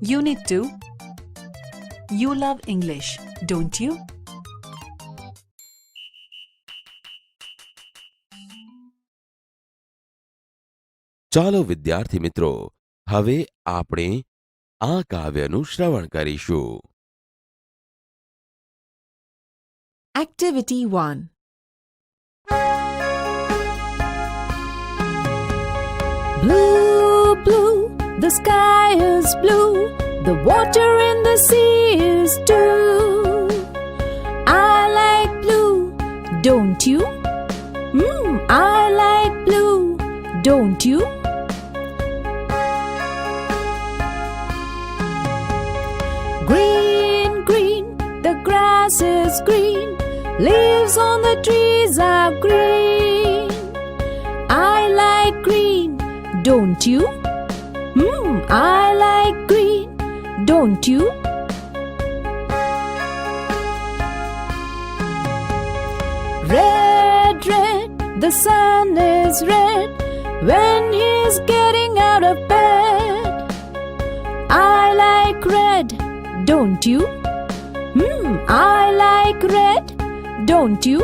Unit 2. You love English, don't you? ચાલો વિદ્યાર્થી મિત્રો, હવે આપણે આ કાવ્યનું શ્રવણ કરીશું. Activity 1. Blue, blue, the sky is blue, the water in the sea is too. I like blue, don't you? I like blue, don't you? Green, green, the grass is green, leaves on the trees are green. I like green, don't you? I like green, don't you? Red, red, the sun is red when he's getting out of bed. I like red, don't you? I like red, don't you?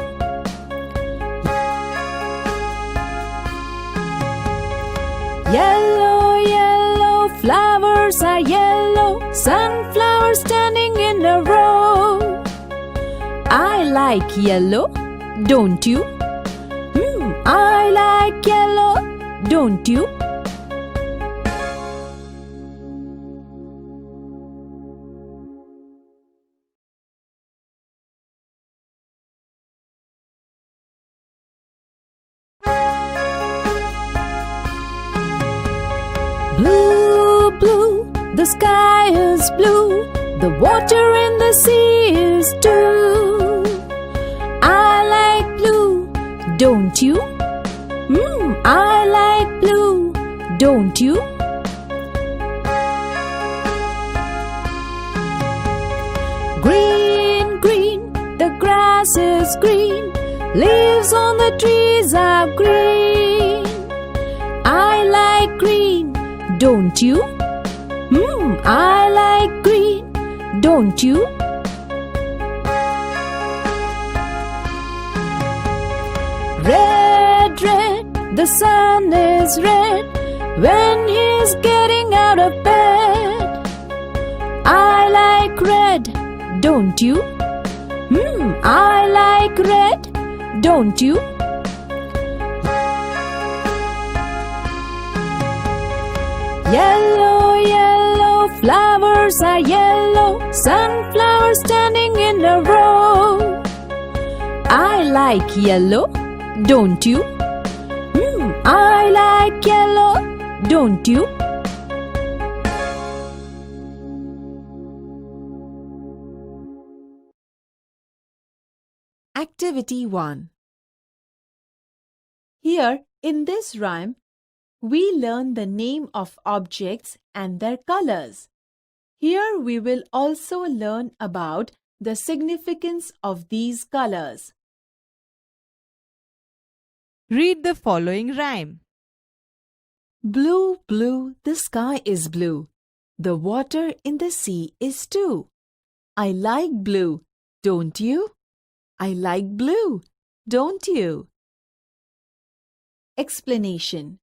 Yellow, yellow, flowers are yellow, sunflowers standing in a row. I like yellow, don't you? I like yellow, don't you? Blue, blue, the sky is blue, the water in the sea is too. I like blue, don't you? I like blue, don't you? Green, green, the grass is green, leaves on the trees are green. I like green, don't you? I like green, don't you? Red, red, the sun is red when he's getting out of bed. I like red, don't you? I like red, don't you? Yellow, yellow, flowers are yellow, sunflowers standing in a row. I like yellow, don't you? I like yellow, don't you? Activity 1. Here, in this rhyme, we learn the name of objects and their colors. Here we will also learn about the significance of these colors. Read the following rhyme. Blue, blue, the sky is blue. The water in the sea is too. I like blue, don't you? I like blue, don't you? Explanation.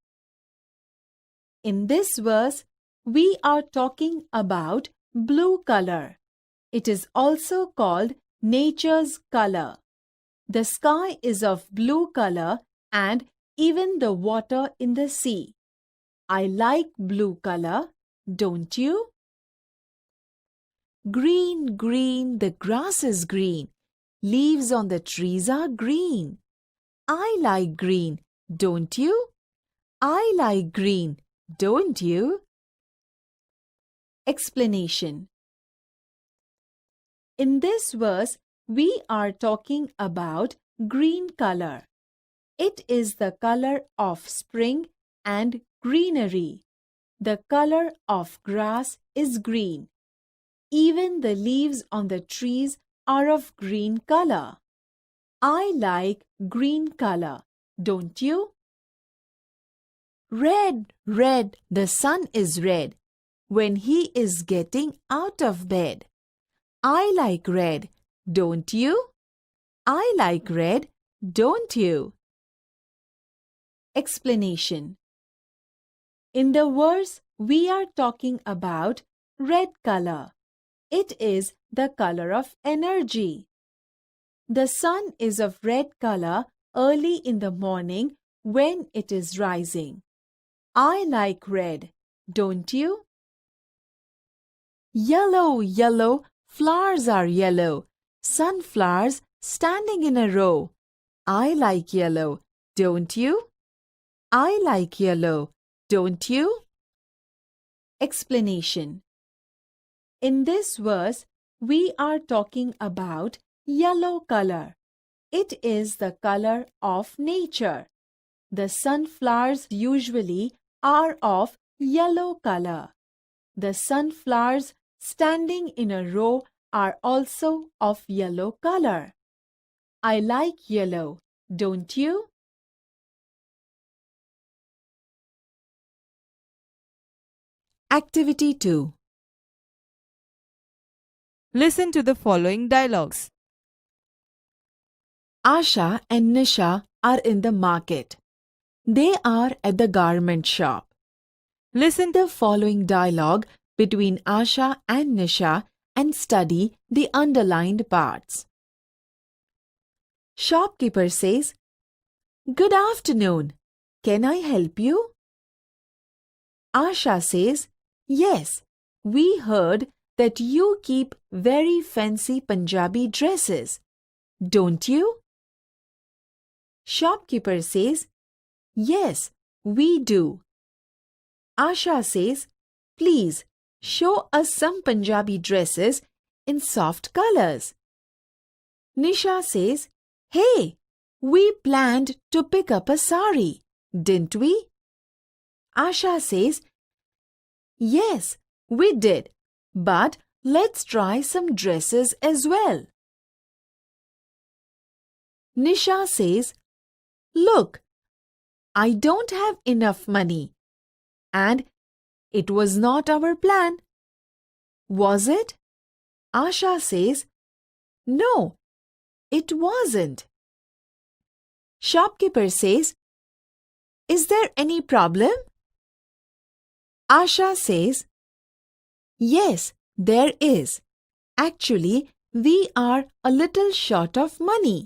In this verse, we are talking about blue color. It is also called nature's color. The sky is of blue color and even the water in the sea. I like blue color, don't you? Green, green, the grass is green. Leaves on the trees are green. I like green, don't you? I like green, don't you? Explanation. In this verse, we are talking about green color. It is the color of spring and greenery. The color of grass is green. Even the leaves on the trees are of green color. I like green color, don't you? Red, red, the sun is red when he is getting out of bed. I like red, don't you? I like red, don't you? Explanation. In the verse, we are talking about red color. It is the color of energy. The sun is of red color early in the morning when it is rising. I like red, don't you? Yellow, yellow, flowers are yellow. Sunflowers standing in a row. I like yellow, don't you? I like yellow, don't you? Explanation. In this verse, we are talking about yellow color. It is the color of nature. The sunflowers usually are of yellow color. The sunflowers standing in a row are also of yellow color. I like yellow, don't you? Activity 2. Listen to the following dialogues. Asha and Nisha are in the market. They are at the garment shop. Listen The following dialogue between Asha and Nisha and study the underlined parts. Shopkeeper says, "Good afternoon. Can I help you?" Asha says, "Yes, we heard that you keep very fancy Punjabi dresses. Don't you?" Shopkeeper says, "Yes, we do." Asha says, "Please show us some Punjabi dresses in soft colors." Nisha says, "Hey, we planned to pick up a sari, didn't we?" Asha says, "Yes, we did, but let's try some dresses as well." Nisha says, "Look, I don't have enough money, and it was not our plan. Was it?" Asha says, "No, it wasn't." Shopkeeper says, "Is there any problem?" Asha says, "Yes, there is. Actually, we are a little short of money."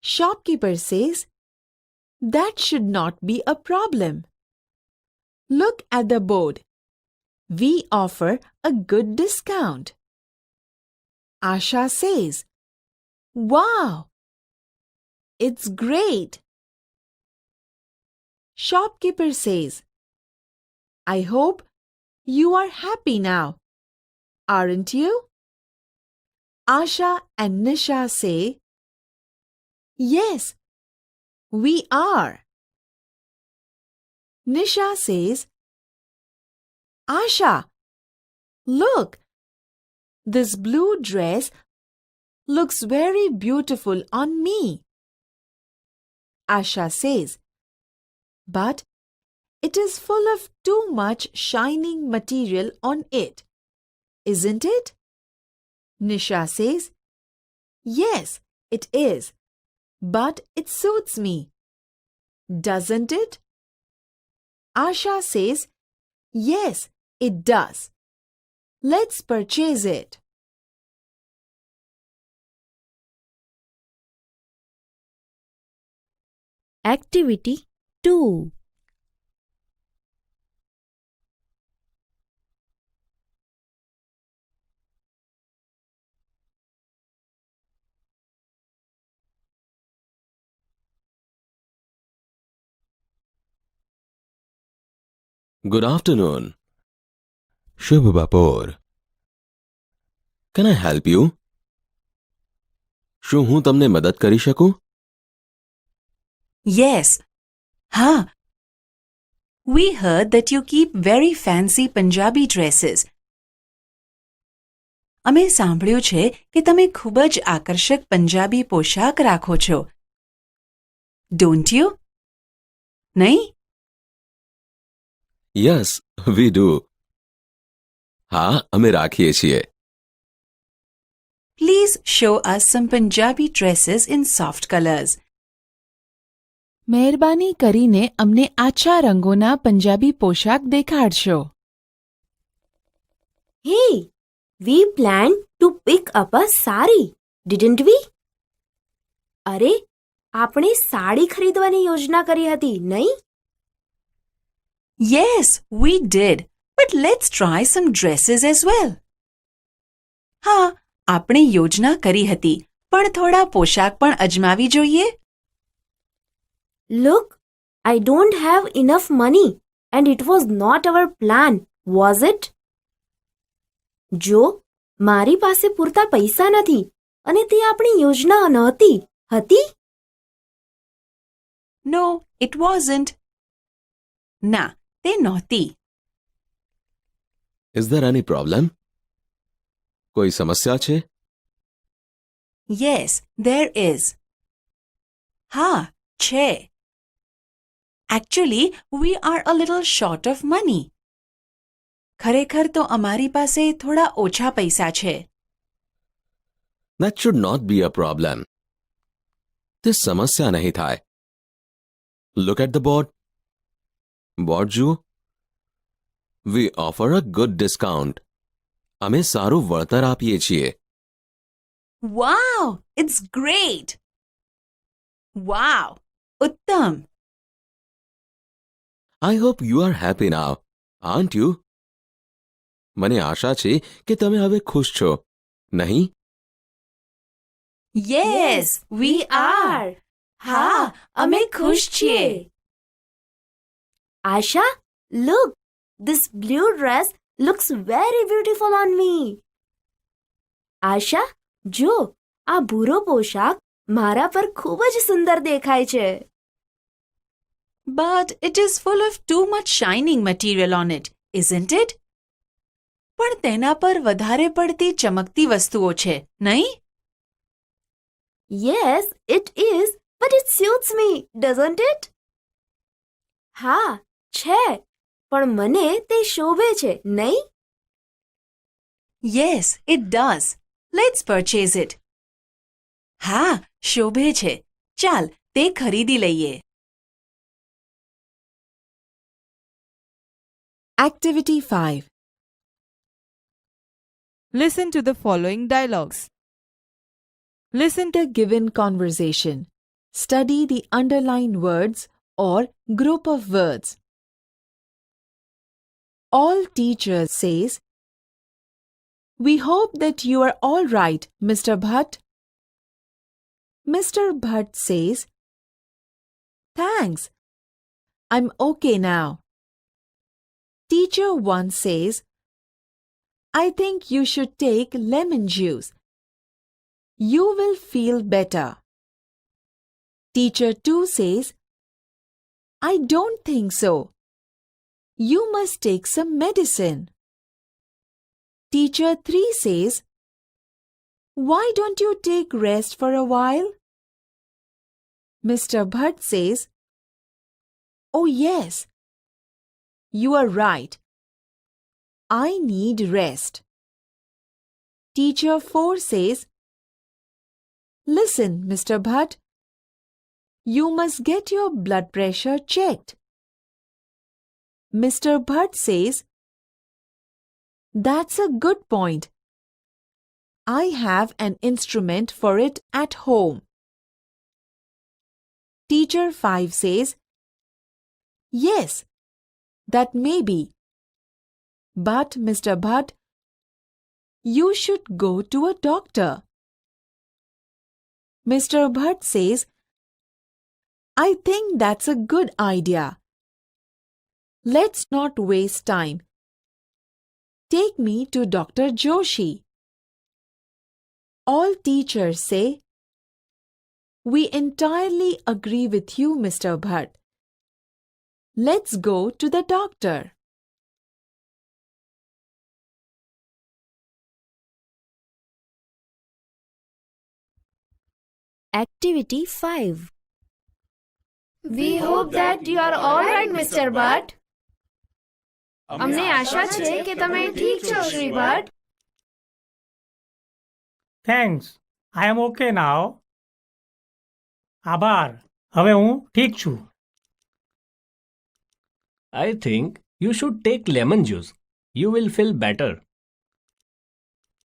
Shopkeeper says, "That should not be a problem. Look at the board. We offer a good discount." Asha says, "Wow! It's great." Shopkeeper says, "I hope you are happy now, aren't you?" Asha and Nisha say, "Yes, we are." Nisha says, "Asha, look, this blue dress looks very beautiful on me." Asha says, "But it is full of too much shining material on it, isn't it?" Nisha says, "Yes, it is, but it suits me. Doesn't it?" Asha says, "Yes, it does. Let's purchase it." Activity 2. Good afternoon. શુભ બપોર. Can I help you? શું હું તમને મદદ કરી શકું? Yes. Ha. We heard that you keep very fancy Punjabi dresses. અમે સાંભળ્યું છે કે તમે ખૂબ જ આકર્ષક પંજાબી પોશાક રાખો છો. Don't you? નહીં? Yes, we do. હા, અમે રાખીએ છીએ. Please show us some Punjabi dresses in soft colors. મહેરબાની કરીને અમને આછા રંગોના પંજાબી પોશાક દેખાડશો. Hey, we planned to pick up a sari, didn't we? અરે, આપણે સાડી ખરીદવાની યોજના કરી હતી, નહીં? Yes, we did. But let's try some dresses as well. હા, આપણે યોજના કરી હતી, પણ થોડા પોશાક પણ અજમાવી જોઈએ. Look, I don't have enough money and it was not our plan, was it? જો, મારી પાસે પૂરતા પૈસા નથી અને તે આપણી યોજના નહોતી, હતી? No, it wasn't. ના, તે નહોતી. Is there any problem? કોઈ સમસ્યા છે? Yes, there is. હા, છે. Actually, we are a little short of money. ખરેખર તો અમારી પાસે થોડા ઓછા પૈસા છે. That should not be a problem. તે સમસ્યા નહીં થાય. Look at the board. Board જુઓ. We offer a good discount. અમે સારું વળતર આપીએ છીએ. Wow, it's great. Wow, ઉત્તમ. I hope you are happy now, aren't you? મને આશા છે કે તમે હવે ખુશ છો, નહીં? Yes, we are. હા, અમે ખુશ છીએ. Asha, look, this blue dress looks very beautiful on me. Asha, જો, આ ભૂરો પોશાક મારા પર ખૂબ જ સુંદર દેખાય છે. But it is full of too much shining material on it, isn't it? પણ તેના પર વધારે પડતી ચમકતી વસ્તુઓ છે, નહીં? Yes, it is, but it suits me, doesn't it? હા, છે, પણ મને તે શોભે છે, નહીં? Yes, it does. Let's purchase it. હા, શોભે છે. ચાલ, તે ખરીદી લઈએ. Activity 5. Listen to the following dialogues. Listen to given conversation. Study the underlined words or group of words. All teachers says, "We hope that you are all right, Mr. Bhatt." Mr. Bhatt says, "Thanks. I'm okay now." Teacher 1 says, "I think you should take lemon juice. You will feel better." Teacher 2 says, "I don't think so. You must take some medicine." Teacher 3 says, "Why don't you take rest for a while?" Mr. Bhatt says, "Oh yes, you are right. I need rest." Teacher 4 says, "Listen, Mr. Bhatt, you must get your blood pressure checked." Mr. Bhatt says, "That's a good point. I have an instrument for it at home." Teacher 5 says, "Yes, that may be. But, Mr. Bhatt, you should go to a doctor." Mr. Bhatt says, "I think that's a good idea. Let's not waste time. Take me to Dr. Joshi." All teachers say, "We entirely agree with you, Mr. Bhatt. Let's go to the doctor." Activity 5. We hope that you are all right, Mr. Bhatt. અમને આશા છે કે તમે ઠીક છો Shri Bhatt. Thanks, આઈ એમ okay નાવ. આભાર, હવે હું ઠીક છું. I think you should take lemon juice. You will feel better.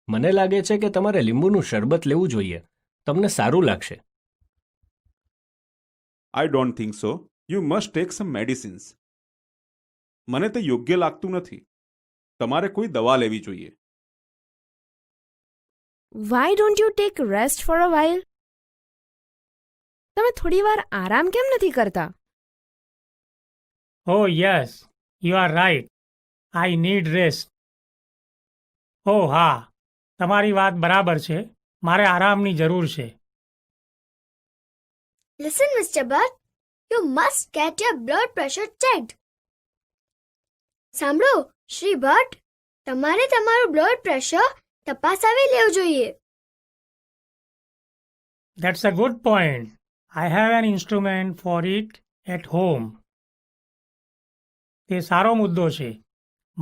મને લાગે છે કે તમારે લીંબુનું શરબત લેવું જોઈએ. તમને સારું લાગશે. I don't think so. You must take some medicines. મને તે યોગ્ય લાગતું નથી. તમારે કોઈ દવા લેવી જોઈએ. Why don't you take rest for a while? તમે થોડી વાર આરામ કેમ નથી કરતા? Oh yes, you are right. I need rest. Oh હા, તમારી વાત બરાબર છે. મારે આરામની જરૂર છે. Listen, Mr. Butt, you must get your blood pressure checked. સાંભળો શ્રી ભટ્ટ, તમારે તમારું બ્લડ પ્રેશર તપાસાવી લેવું જોઈએ. That's a good point. I have an instrument for it at home. તે સારો મુદ્દો છે.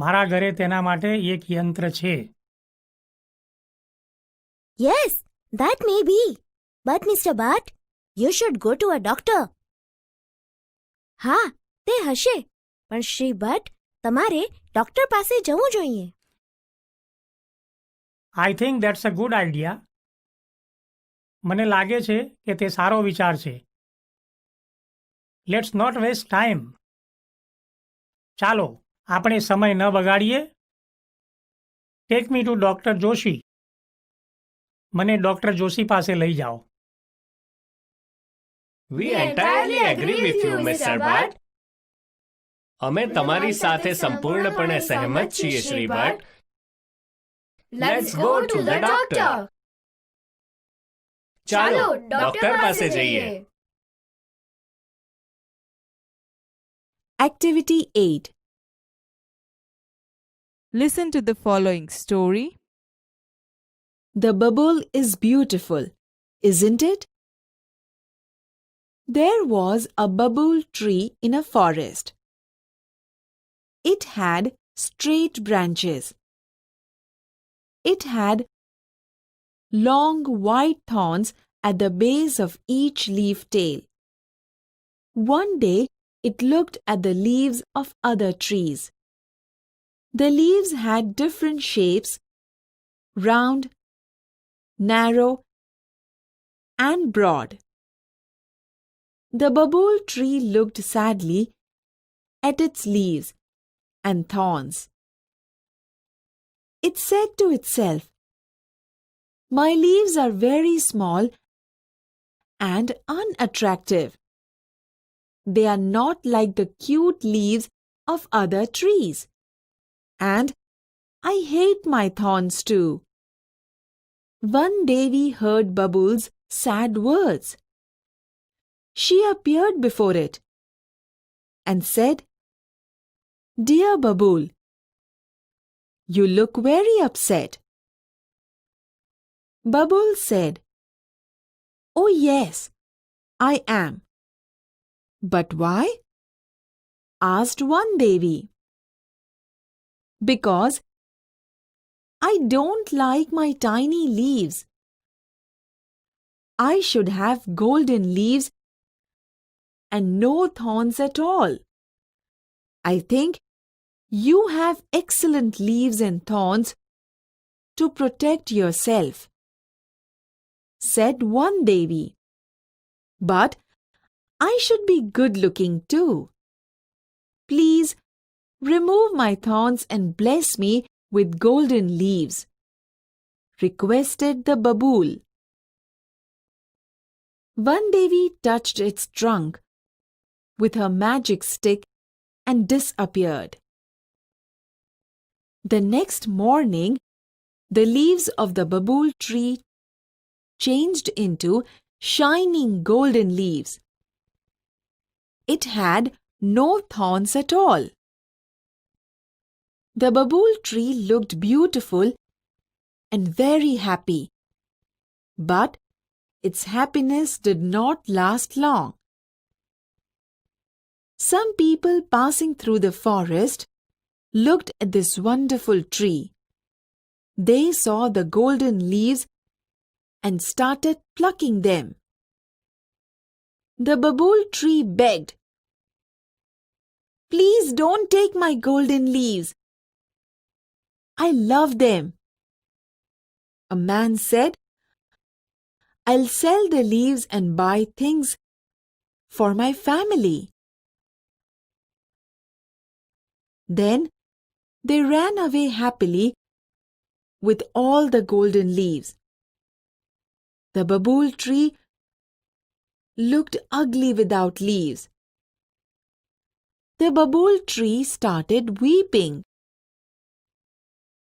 મારા ઘરે તેના માટે એક યંત્ર છે. Yes, that may be. But Mr. Butt, you should go to a doctor. હા, તે હશે. પણ શ્રી ભટ્ટ, તમારે ડોક્ટર પાસે જવું જોઈએ. I think that's a good idea. મને લાગે છે કે તે સારો વિચાર છે. Let's not waste time. ચાલો, આપણે સમય ન બગાડીએ. Take me to Dr. Joshi. મને ડોક્ટર જોશી પાસે લઈ જાઓ. We entirely agree with you, Mr. Butt. અમે તમારી સાથે સંપૂર્ણપણે સહેમત છીએ, Shri Bhatt. Let's go to the doctor. ચાલો, ડોક્ટર પાસે જઈએ. Activity 8. Listen to the following story. The bubble is beautiful, isn't it? There was a bubble tree in a forest. It had straight branches. It had long white thorns at the base of each leaf tail. One day, it looked at the leaves of other trees. The leaves had different shapes, round, narrow, and broad. The bubble tree looked sadly at its leaves and thorns. It said to itself, "My leaves are very small and unattractive. They are not like the cute leaves of other trees. And I hate my thorns too." One day we heard Bubble's sad words. She appeared before it and said, "Dear Bubble, you look very upset." Bubble said, "Oh yes, I am." "But why?" asked one Devi. "Because I don't like my tiny leaves. I should have golden leaves and no thorns at all. I think you have excellent leaves and thorns to protect yourself," said one Devi. "But I should be good looking too. Please remove my thorns and bless me with golden leaves," requested the babool. One Devi touched its trunk with her magic stick and disappeared. The next morning, the leaves of the babool tree changed into shining golden leaves. It had no thorns at all. The babool tree looked beautiful and very happy. But its happiness did not last long. Some people passing through the forest looked at this wonderful tree. They saw the golden leaves and started plucking them. The babool tree begged, "Please don't take my golden leaves. I love them." A man said, "I'll sell the leaves and buy things for my family." Then they ran away happily with all the golden leaves. The babool tree looked ugly without leaves. The babool tree started weeping.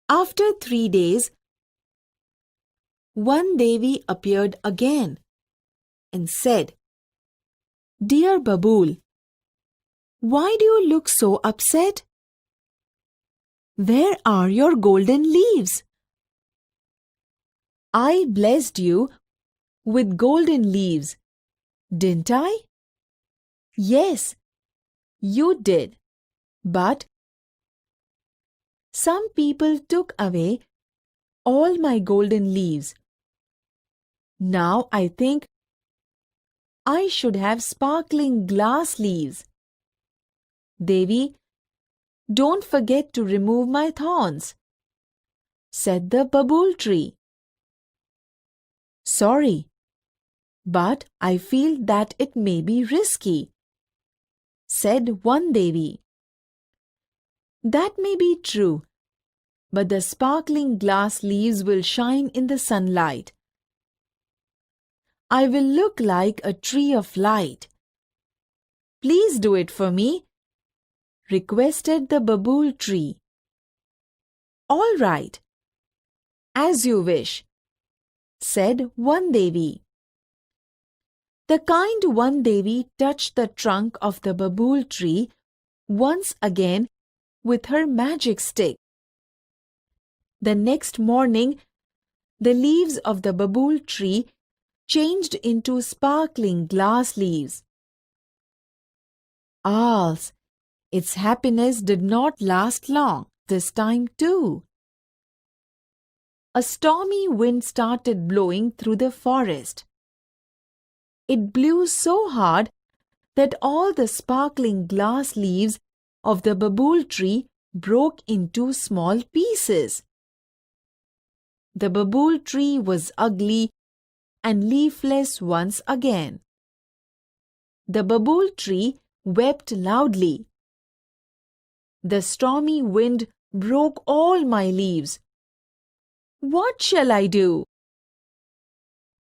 After 3 days, one Devi appeared again and said, "Dear babool, why do you look so upset? Where are your golden leaves? I blessed you with golden leaves, didn't I?" "Yes, you did, but some people took away all my golden leaves. Now I think I should have sparkling glass leaves. Devi, don't forget to remove my thorns," said the babool tree. "Sorry, but I feel that it may be risky," said one Devi. "That may be true, but the sparkling glass leaves will shine in the sunlight. I will look like a tree of light. Please do it for me," requested the babool tree. "All right, as you wish," said one Devi. The kind one Devi touched the trunk of the babool tree once again with her magic stick. The next morning, the leaves of the babool tree changed into sparkling glass leaves. Alas, its happiness did not last long this time too. A stormy wind started blowing through the forest. It blew so hard that all the sparkling glass leaves of the babool tree broke into small pieces. The babool tree was ugly and leafless once again. The babool tree wept loudly. "The stormy wind broke all my leaves. What shall I do?"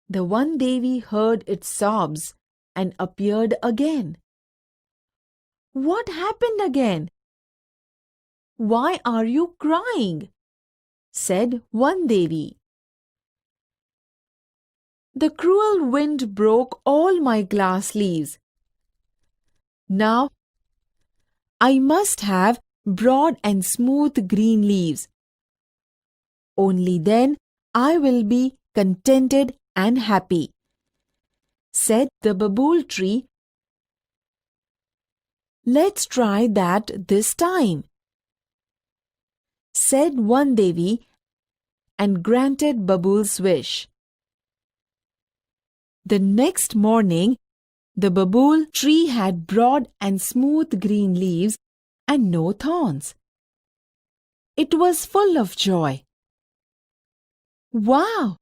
The one Devi heard its sobs and appeared again. "What happened again? Why are you crying?" said one Devi. "The cruel wind broke all my glass leaves. Now I must have broad and smooth green leaves. Only then I will be contented and happy," said the babool tree. "Let's try that this time," said one Devi and granted babool's wish. The next morning, the babool tree had broad and smooth green leaves and no thorns. It was full of joy. "Wow!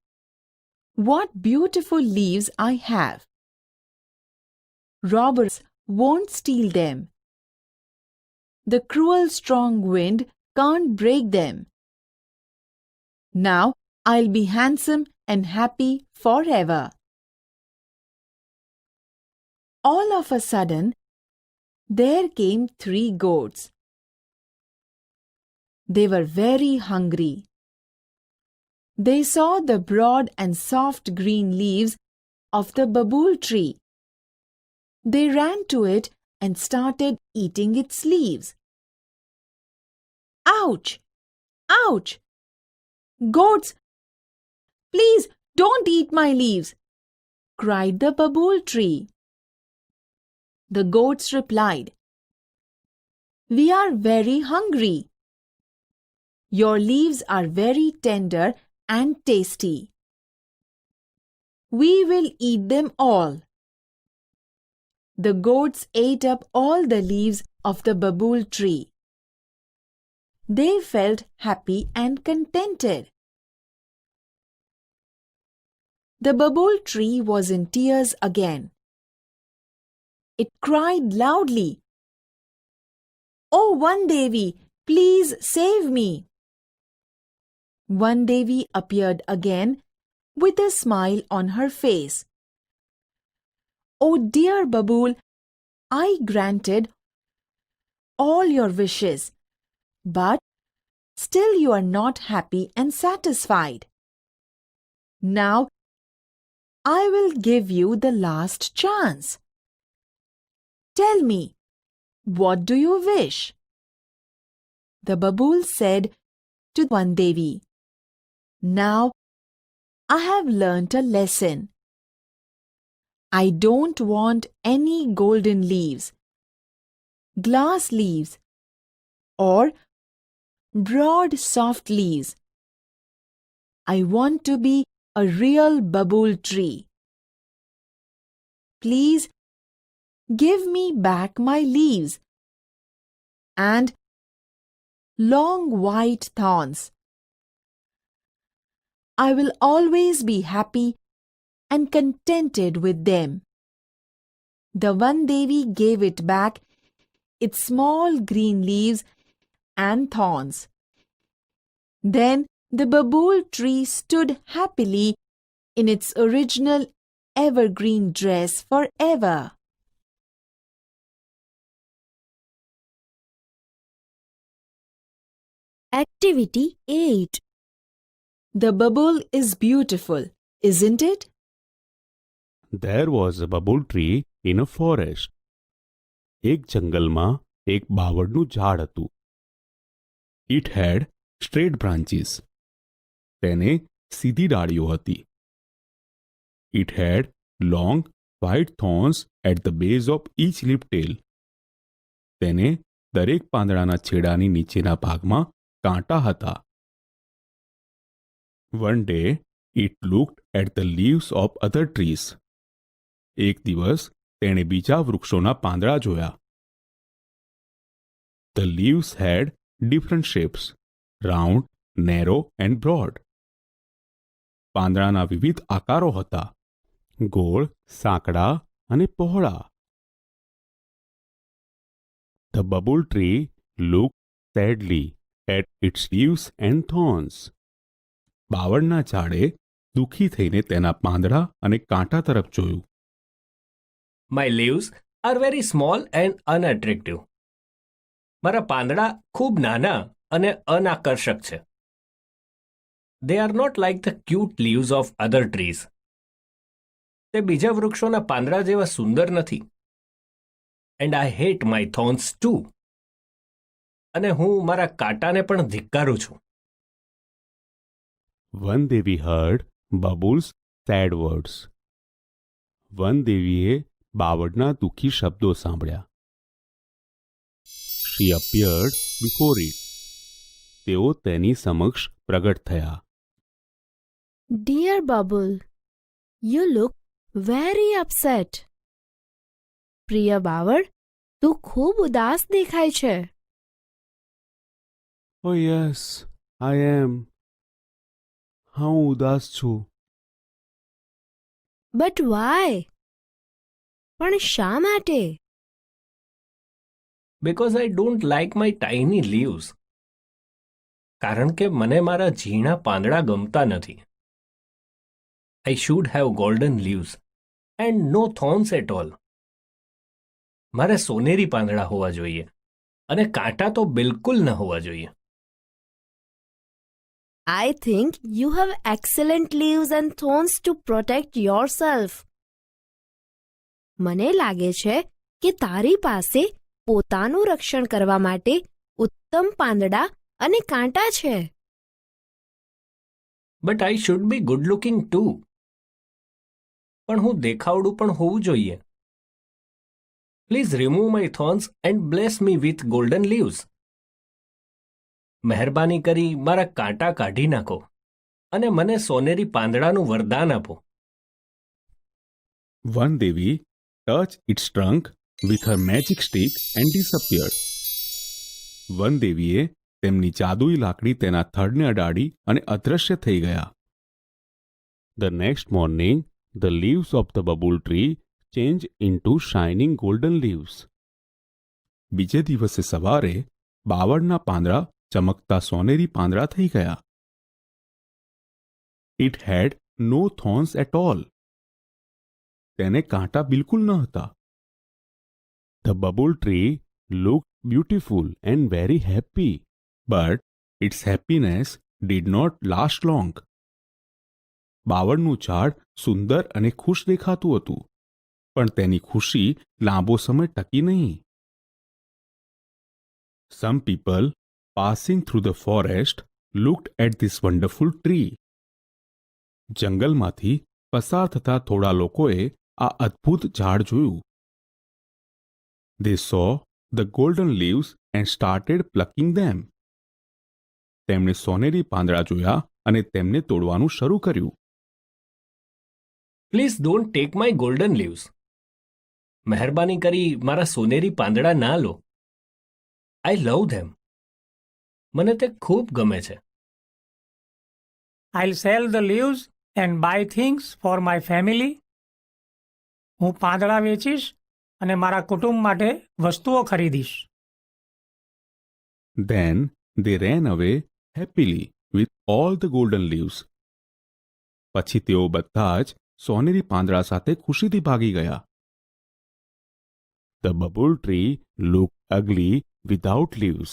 What beautiful leaves I have! Robbers won't steal them. The cruel strong wind can't break them. Now I'll be handsome and happy forever." All of a sudden, there came 3 goats. They were very hungry. They saw the broad and soft green leaves of the babool tree. They ran to it and started eating its leaves. "Ouch! Ouch! Goats, please don't eat my leaves!" cried the babool tree. The goats replied, "We are very hungry. Your leaves are very tender and tasty. We will eat them all. The goats ate up all the leaves of the babool tree. They felt happy and contented. The babool tree was in tears again. It cried loudly, "Oh, One Devi, please save me." One Devi appeared again with a smile on her face. "Oh dear babool, I granted all your wishes, but still you are not happy and satisfied. Now I will give you the last chance. Tell me, what do you wish?" The babool said to One Devi, "Now I have learnt a lesson. I don't want any golden leaves, glass leaves, or broad soft leaves. I want to be a real babool tree. Please give me back my leaves and long white thorns. I will always be happy and contented with them." The One Devi gave it back its small green leaves and thorns. Then the babool tree stood happily in its original evergreen dress forever. Activity 8. The babool is beautiful, isn't it? There was a babool tree in a forest. એક જંગલમાં એક બાવળનું ઝાડ હતું. It had straight branches. તેને સીધી ડાળીઓ હતી. It had long white thorns at the base of each leaf tail. તેને દરેક પાંદડાના છેડાની નીચેના ભાગમાં કાંટા હતા. One day it looked at the leaves of other trees. એક દિવસ તેણે બીજા વૃક્ષોના પાંદડા જોયા. The leaves had different shapes, round, narrow and broad. પાંદડાના વિવિધ આકારો હતા, ગોળ, સાંકડા અને પહોળા. The bubble tree looked sadly at its leaves and thorns. બાવળના ઝાડે દુઃખી થઈને તેના પાંદડા અને કાંટા તરફ જોયું. My leaves are very small and unattractive. મારા પાંદડા ખૂબ નાના અને અનાકર્ષક છે. They are not like the cute leaves of other trees. તે બીજા વૃક્ષોના પાંદડા જેવા સુંદર નથી. And I hate my thorns too. અને હું મારા કાંટાને પણ ધિક્કારું છું. One Devi heard Babul's sad words. One Deviએ બાવળના દુઃખી શબ્દો સાંભળ્યા. She appeared before it. તેઓ તેની સમક્ષ પ્રગટ થયા. Dear Babul, you look very upset. પ્રિય બાવળ, તું ખૂબ ઉદાસ દેખાય છે. Oh yes, I am. હું ઉદાસ છું. But why? પણ શા માટે? Because I don't like my tiny leaves. કારણ કે મને મારા ઝીણા પાંદડા ગમતા નથી. I should have golden leaves and no thorns at all. મારે સોનેરી પાંદડા હોવા જોઈએ અને કાંટા તો બિલકુલ ન હોવા જોઈએ. I think you have excellent leaves and thorns to protect yourself. મને લાગે છે કે તારી પાસે પોતાનું રક્ષણ કરવા માટે ઉત્તમ પાંદડા અને કાંટા છે. But I should be good looking too. પણ હું દેખાવડું પણ હોવું જોઈએ. Please remove my thorns and bless me with golden leaves. મહેરબાની કરી મારા કાંટા કાઢી નાખો અને મને સોનેરી પાંદડાનું વરદાન આપો. One Devi touched its trunk with her magic stick and disappeared. વન દેવીએ તેમની જાદુઈ લાકડી તેના થડને અડાડી અને અદૃશ્ય થઈ ગયા. The next morning, the leaves of the bubble tree changed into shining golden leaves. બીજે દિવસે સવારે બાવળના પાંદડા ચમકતા સોનેરી પાંદડા થઈ ગયા. It had no thorns at all. તેને કાંટા બિલકુલ ન હતા. The bubble tree looked beautiful and very happy, but its happiness did not last long. બાવળનું ઝાડ સુંદર અને ખુશ દેખાતું હતું, પણ તેની ખુશી લાંબો સમય ટકી નહીં. Some people passing through the forest looked at this wonderful tree. જંગલમાંથી પસાર થતા થોડા લોકોએ આ અદ્ભુત ઝાડ જોયું. They saw the golden leaves and started plucking them. તેમણે સોનેરી પાંદડા જોયા અને તેમને તોડવાનું શરૂ કર્યું. Please don't take my golden leaves. મહેરબાની કરી મારા સોનેરી પાંદડા ના લો. આઈ લવ ધેમ. મને તે ખૂબ ગમે છે. I'll sell the leaves and buy things for my family. હું પાંદડા વેચીશ અને મારા કુટુંબ માટે વસ્તુઓ ખરીદીશ. Then they ran away happily with all the golden leaves. પછી તેઓ બધા જ સોનેરી પાંદડા સાથે ખુશીથી ભાગી ગયા. The bubble tree looked ugly without leaves.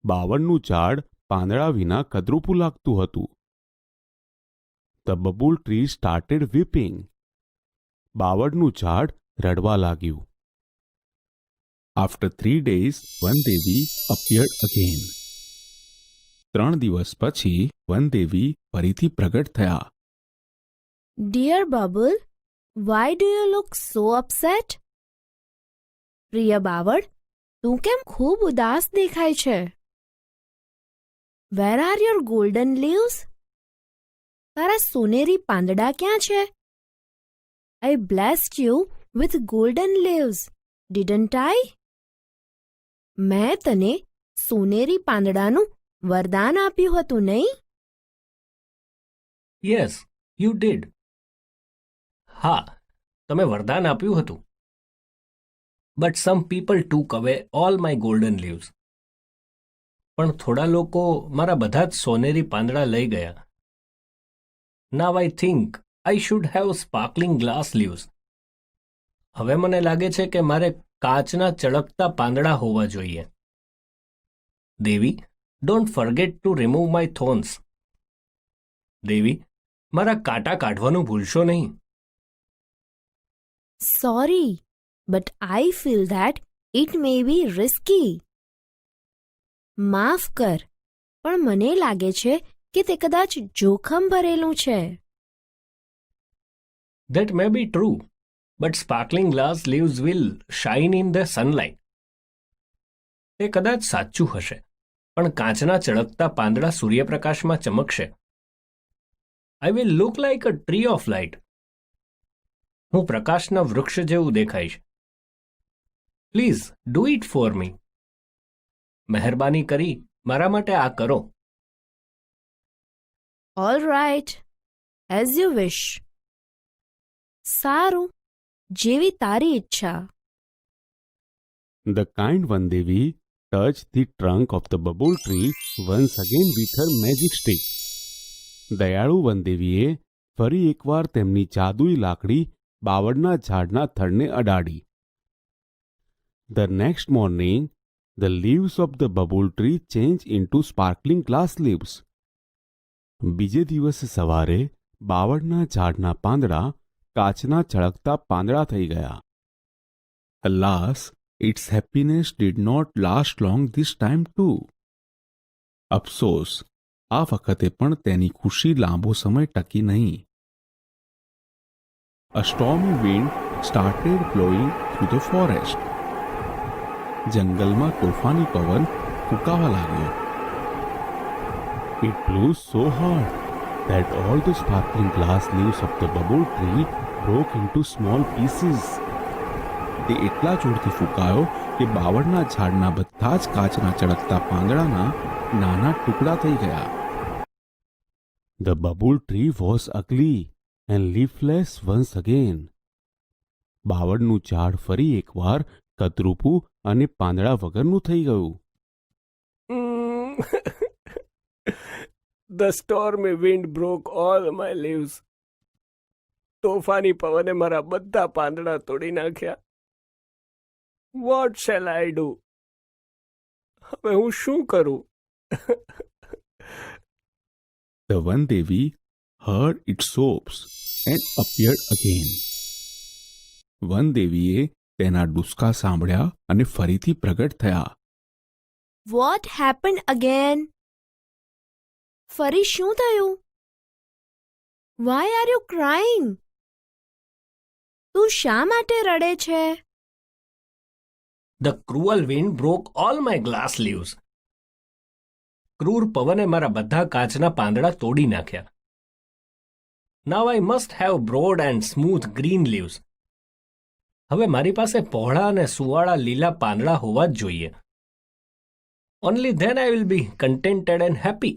બાવળનું ઝાડ પાંદડા વિના કદરૂપું લાગતું હતું. The bubble tree started weeping. બાવળનું ઝાડ રડવા લાગ્યું. After 3 days, One Devi appeared again. 3 દિવસ પછી વન દેવી ફરીથી પ્રગટ થયા. Dear Bubble, why do you look so upset? પ્રિય બાવળ, તું કેમ ખૂબ ઉદાસ દેખાય છે? Where are your golden leaves? તારા સોનેરી પાંદડા ક્યાં છે? I blessed you with golden leaves, didn't I? મેં તને સોનેરી પાંદડાનું વરદાન આપ્યું હતું, નહીં? Yes you did. હા, તમે વરદાન આપ્યું હતું. બટ સમ પીપલ ટૂક અવે ઓલ માય ગોલ્ડન લીવ્સ. પણ થોડા લોકો મારા બધા જ સોનેરી પાંદડા લઈ ગયા. Now I think I should have sparkling glass leaves. હવે મને લાગે છે કે મારે કાચના ચળકતા પાંદડા હોવા જોઈએ. દેવી, don't forget to remove my thorns. દેવી, મારા કાંટા કાઢવાનું ભૂલશો નહીં. Sorry, but I feel that it may be risky. માફ કર, પણ મને લાગે છે કે તે કદાચ જોખમ ભરેલું છે. That may be true, but sparkling glass leaves will shine in the sunlight. તે કદાચ સાચું હશે, પણ કાચના ચળકતા પાંદડા સૂર્યપ્રકાશમાં ચમકશે. I will look like a tree of light. હું પ્રકાશના વૃક્ષ જેવું દેખાઈશ. Please do it for me. મહેરબાની કરી મારા માટે આ કરો. All right, as you wish. સારું, જેવી તારી ઈચ્છા. The kind One Devi touched the trunk of the bubble tree once again with her magic stick. દયાળુ વનદેવીએ ફરી એકવાર તેમની જાદુઈ લાકડી બાવળના ઝાડના થડને અડાડી. The next morning, the leaves of the bubble tree changed into sparkling glass leaves. બીજે દિવસે સવારે બાવળના ઝાડના પાંદડા કાચના ચળકતા પાંદડા થઈ ગયા. Alas, its happiness did not last long this time too. અફસોસ, આ વખતે પણ તેની ખુશી લાંબો સમય ટકી નહીં. A stormy wind started blowing through the forest. જંગલમાં તોફાની પવન ફૂંકાવા લાગ્યો. It blew so hard that all the sparkling glass leaves of the bubble tree broke into small pieces. તે એટલા જોરથી ફૂંકાયો કે બાવળના ઝાડના બધા જ કાચના ચળકતા પાંદડાના નાના ટુકડા થઈ ગયા. The bubble tree was ugly and leafless once again. બાવળનું ઝાડ ફરી એકવાર કદરૂપું અને પાંદડા વગરનું થઈ ગયું. The stormy wind broke all my leaves. તોફાની પવને મારા બધા પાંદડા તોડી નાખ્યા. What shall I do? હવે હું શું કરું? The one Devi heard its sobs and appeared again. વન દેવીએ તેના ડુસકા સાંભળ્યા અને ફરીથી પ્રગટ થયા. What happened again? ફરી શું થયું? Why are you crying? તું શા માટે રડે છે? The cruel wind broke all my glass leaves. ક્રૂર પવને મારા બધા કાચના પાંદડા તોડી નાખ્યા. Now I must have broad and smooth green leaves. હવે મારી પાસે પહોળા અને સુવાળા લીલા પાંદડા હોવા જ જોઈએ. Only then I will be contented and happy.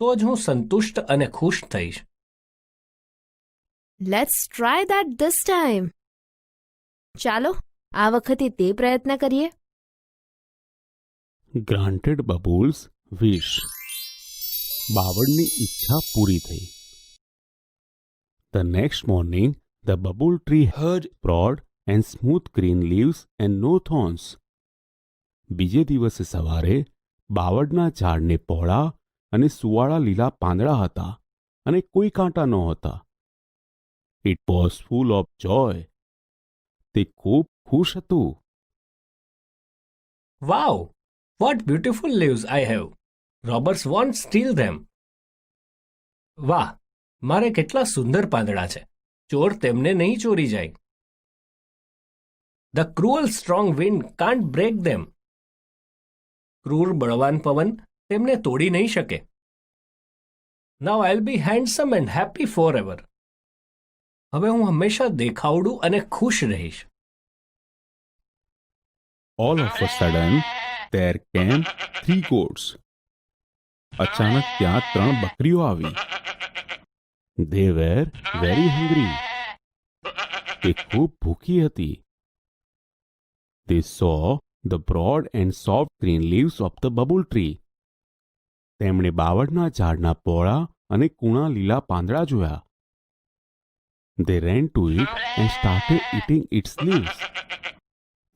તો જ હું સંતુષ્ટ અને ખુશ થઈશ. Let's try that this time. ચાલો આ વખતે તે પ્રયત્ન કરીએ. ગ્રાન્ટેડ બબુલ્સ વિશ. બાવળની ઈચ્છા પૂરી થઈ. The next morning, the bubble tree had broad and smooth green leaves and no thorns. બીજે દિવસે સવારે બાવળના ઝાડને પહોળા અને સુવાળા લીલા પાંદડા હતા અને કોઈ કાંટા નહોતા. It was full of joy. તે ખૂબ ખુશ હતું. Wow! What beautiful leaves I have. Robbers won't steal them. વાહ! મારે કેટલા સુંદર પાંદડા છે. ચોર તેમને નહીં ચોરી જાય. The cruel strong wind can't break them. ક્રૂર બળવાન પવન તેમને તોડી નહીં શકે. Now I'll be handsome and happy forever. હવે હું હંમેશા દેખાવડું અને ખુશ રહીશ. All of a sudden, there came 3 goats. અચાનક ત્યાં 3 બકરીઓ આવી. They were very hungry. તે ખૂબ ભૂખી હતી. They saw the broad and soft green leaves of the bubble tree. તેમણે બાવળના ઝાડના પહોળા અને કૂણા લીલા પાંદડા જોયા. They ran to it and started eating its leaves.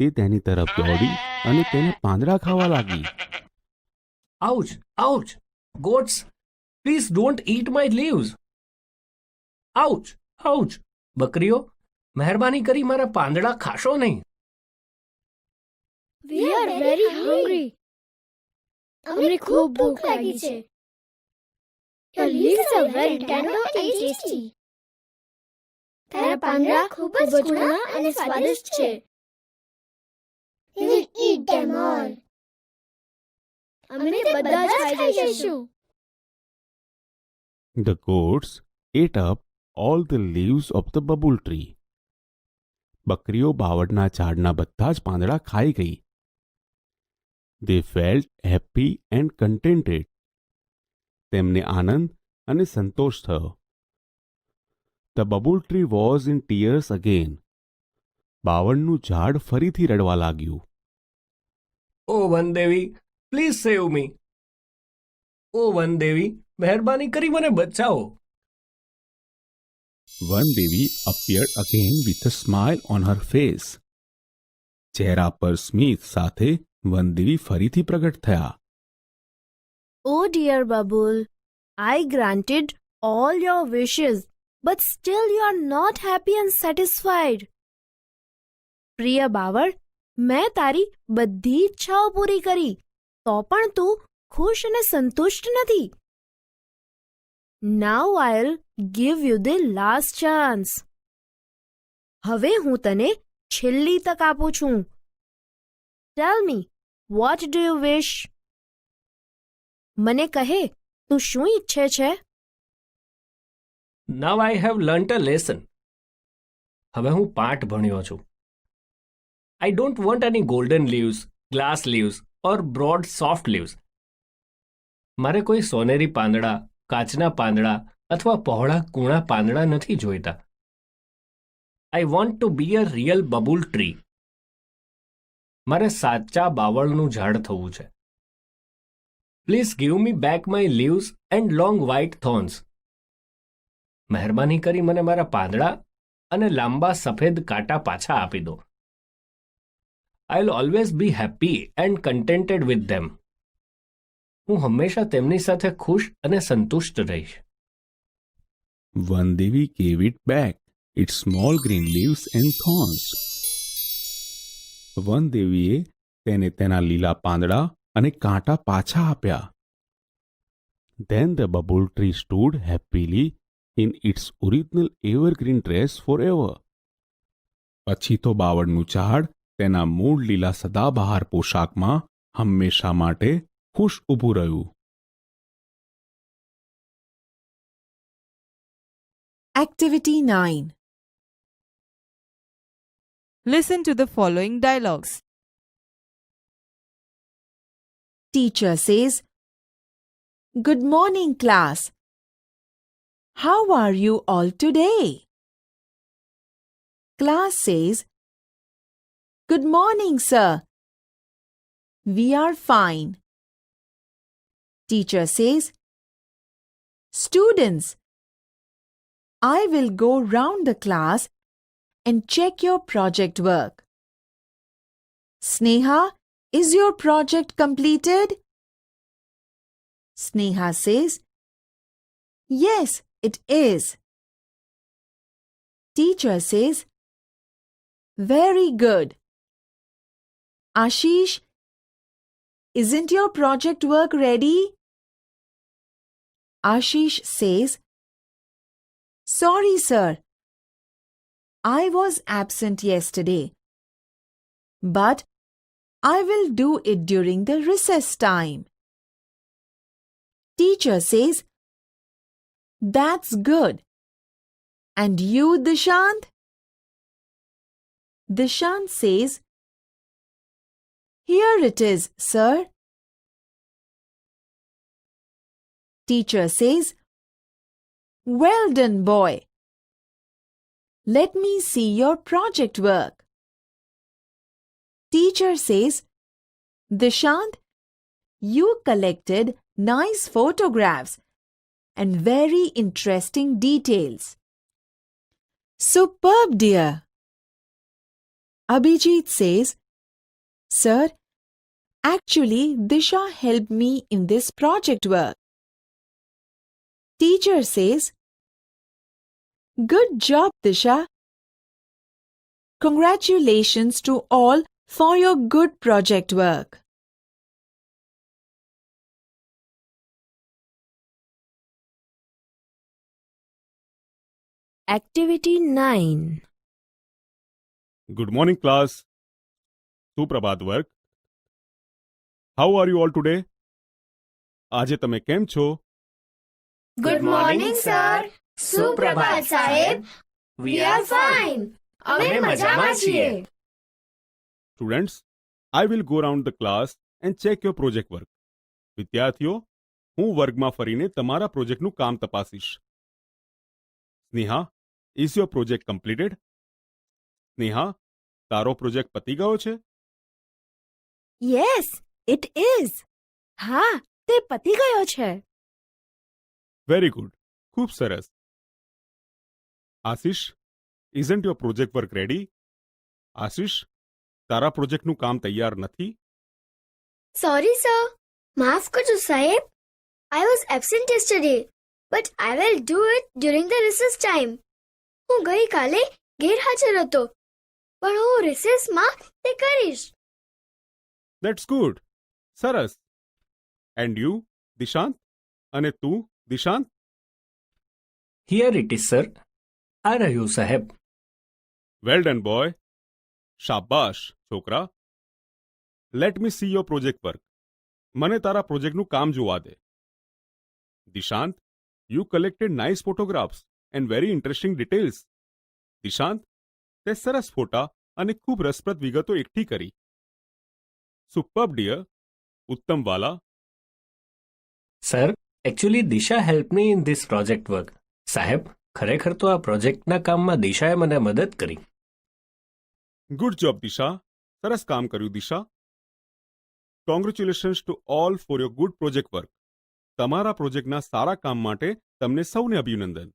તે તેની તરફ દોડી અને તેને પાંદડા ખાવા લાગી. Ouch! Ouch! Goats, please don't eat my leaves. Ouch! Ouch! બકરીઓ, મહેરબાની કરી મારા પાંદડા ખાશો નહીં. We are very hungry. અમને ખૂબ ભૂખ લાગી છે. Your leaves are very tender and tasty. તારા પાંદડા ખૂબ જ કુણા અને સ્વાદિષ્ટ છે. We will eat them all. અમે તે બધા જ ખાઈ જઈશું. The goats ate up all the leaves of the bubble tree. બકરીઓ બાવળના ઝાડના બધા જ પાંદડા ખાઈ ગઈ. They felt happy and contented. તેમને આનંદ અને સંતોષ થયો. The bubble tree was in tears again. બાવળનું ઝાડ ફરીથી રડવા લાગ્યું. ઓ વનદેવી, પ્લીઝ સેવ મી. ઓ વનદેવી, મહેરબાની કરી મને બચાવો. વનદેવી appeared again with a smile on her face. ચહેરા પર સ્મિત સાથે વનદેવી ફરીથી પ્રગટ થયા. Oh dear Babul, I granted all your wishes, but still you are not happy and satisfied. પ્રિય બાવળ, મેં તારી બધી ઈચ્છાઓ પૂરી કરી, તો પણ તું ખુશ અને સંતુષ્ટ નથી. Now I'll give you the last chance. હવે હું તને છેલ્લી તક આપું છું. Tell me, what do you wish? મને કહે તું શું ઈચ્છે છે? Now I have learnt a lesson. હવે હું પાઠ ભણ્યો છું. I don't want any golden leaves, glass leaves or broad soft leaves. મારે કોઈ સોનેરી પાંદડા, કાચના પાંદડા અથવા પહોળા કૂણા પાંદડા નથી જોઈતા. I want to be a real babul tree. મારે સાચા બાવળનું ઝાડ થવું છે. Please give me back my leaves and long white thorns. મહેરબાની કરી મને મારા પાંદડા અને લાંબા સફેદ કાંટા પાછા આપી દો. I will always be happy and contented with them. હું હંમેશા તેમની સાથે ખુશ અને સંતુષ્ટ રહીશ. Vandevi gave it back, its small green leaves and thorns. વનદેવીએ તેને તેના લીલા પાંદડા અને કાંટા પાછા આપ્યા. Then the bubble tree stood happily in its original evergreen dress forever. પછી તો બાવળનું ઝાડ તેના મૂળ લીલા સદાબહાર પોશાકમાં હંમેશા માટે ખુશ ઊભું રહ્યું. Activity 9. Listen to the following dialogues. Teacher says, "Good morning, class. How are you all today?" Class says, "Good morning, sir. We are fine." Teacher says, "Students, I will go round the class and check your project work. Sneha, is your project completed?" Sneha says, "Yes, it is." Teacher says, "Very good." Ashish, isn't your project work ready? Ashish says, "Sorry, sir. I was absent yesterday, but I will do it during the recess time." Teacher says, "That's good. And you, Dishant?" Dishant says, "Here it is, sir." Teacher says, "Well done, boy. Let me see your project work." Teacher says, "Dishant, you collected nice photographs and very interesting details. Superb, dear." Abhijit says, "Sir, actually Disha helped me in this project work." Teacher says, "Good job, Disha. Congratulations to all for your good project work." Activity 9. Good morning, class. સુપ્રભાત વર્ગ. How are you all today? આજે તમે કેમ છો? Good morning, sir. સુપ્રભાત સાહેબ. We are fine. અમે મજામાં છીએ. Students, I will go round the class and check your project work. વિદ્યાર્થીઓ, હું વર્ગમાં ફરીને તમારા પ્રોજેક્ટનું કામ તપાસીશ. Sneha, is your project completed? Sneha, તારો પ્રોજેક્ટ પતી ગયો છે? Yes, it is. હા, તે પતી ગયો છે. Very good. ખૂબ સરસ. Ashish, isn't your project work ready? Ashish, તારા પ્રોજેક્ટનું કામ તૈયાર નથી? Sorry, sir. માફ કરજો સાહેબ. I was absent yesterday, but I will do it during the recess time. હું ગઈકાલે ગેરહાજર હતો, પણ હું રિસેસમાં તે કરીશ. That's good. સરસ. And you, Dishant? અને તું, Dishant? Here it is sir. આ રહ્યું સાહેબ. Well done, boy. શાબાશ, છોકરા. Let me see your project work. મને તારા પ્રોજેક્ટનું કામ જોવા દે. Dishant, you collected nice photographs and very interesting details. Dishant, તે સરસ ફોટા અને ખૂબ રસપ્રદ વિગતો એકઠી કરી. Superb dear. ઉત્તમ વાલા. Sir, actually Disha help me in this project work. સાહેબ, ખરેખર તો આ પ્રોજેક્ટના કામમાં દિશાએ મને મદદ કરી. Good job Disha. સરસ કામ કર્યું Disha. Congratulations to all for your good project work. તમારા પ્રોજેક્ટના સારા કામ માટે તમને સૌને અભિનંદન.